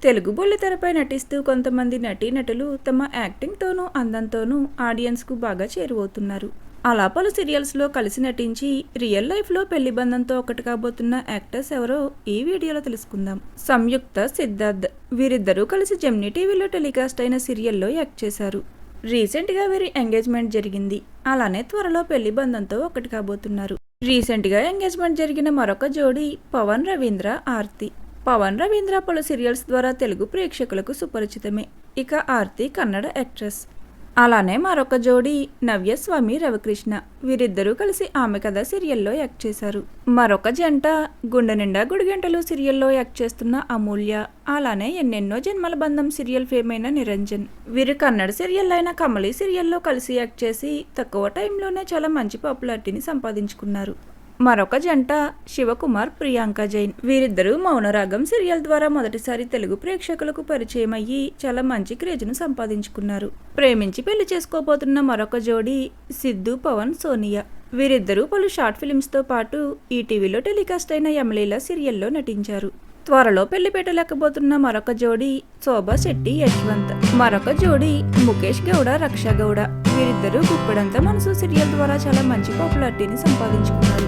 తెలుగు బుల్లితెరపై నటిస్తూ కొంతమంది నటీనటులు తమ యాక్టింగ్తోనూ అందంతోనూ ఆడియన్స్కు బాగా చేరువవుతున్నారు. అలా పలు సీరియల్స్లో కలిసి నటించి రియల్ లైఫ్లో పెళ్లి బంధంతో ఒకటి కాబోతున్న యాక్టర్స్ ఎవరో ఈ వీడియోలో తెలుసుకుందాం. సంయుక్త, సిద్ధార్థ్ వీరిద్దరూ కలిసి జెమినీ టీవీలో టెలికాస్ట్ అయిన సీరియల్లో యాక్ట్ చేశారు. రీసెంట్గా వీరి ఎంగేజ్మెంట్ జరిగింది. అలానే త్వరలో పెళ్లి బంధంతో ఒకటి కాబోతున్నారు. రీసెంట్గా ఎంగేజ్మెంట్ జరిగిన మరొక జోడీ పవన్ రవీంద్ర, ఆర్తి. పవన్ రవీంద్ర పలు సీరియల్స్ ద్వారా తెలుగు ప్రేక్షకులకు సుపరిచితమే. ఇక ఆర్తి కన్నడ యాక్ట్రెస్. అలానే మరొక జోడీ నవ్యస్వామి, రవికృష్ణ. వీరిద్దరూ కలిసి ఆమె కథ సీరియల్లో యాక్ట్ చేశారు. మరొక జంట గుండె నిండా గుడిగంటలు సీరియల్లో యాక్ట్ చేస్తున్న అమూల్య. అలానే ఎన్నెన్నో జన్మల బంధం సీరియల్ ఫేమ్ అయిన నిరంజన్. వీరు కన్నడ సీరియల్ అయిన కమలి సీరియల్లో కలిసి యాక్ట్ చేసి తక్కువ టైంలోనే చాలా మంచి పాపులారిటీని సంపాదించుకున్నారు. మరొక జంట శివకుమార్, ప్రియాంక జైన్. వీరిద్దరూ మౌనరాగం సీరియల్ ద్వారా మొదటిసారి తెలుగు ప్రేక్షకులకు పరిచయం అయ్యి చాలా మంచి క్రేజ్ను సంపాదించుకున్నారు. ప్రేమించి పెళ్లి చేసుకోబోతున్న మరొక జోడీ సిద్ధు, పవన్, సోనియా. వీరిద్దరూ పలు షార్ట్ ఫిల్మ్స్తో పాటు ఈటీవీలో టెలికాస్ట్ అయిన యమలీల సీరియల్లో నటించారు. త్వరలో పెళ్లి పెట్టలేకపోతున్న మరొక జోడీ శోభా శెట్టి, యశ్వంత్. మరొక జోడీ ముఖేష్ గౌడ, రక్ష గౌడ. వీరిద్దరూ గుప్పెడంత మనసు సీరియల్ ద్వారా చాలా మంచి పాపులారిటీని సంపాదించుకున్నారు.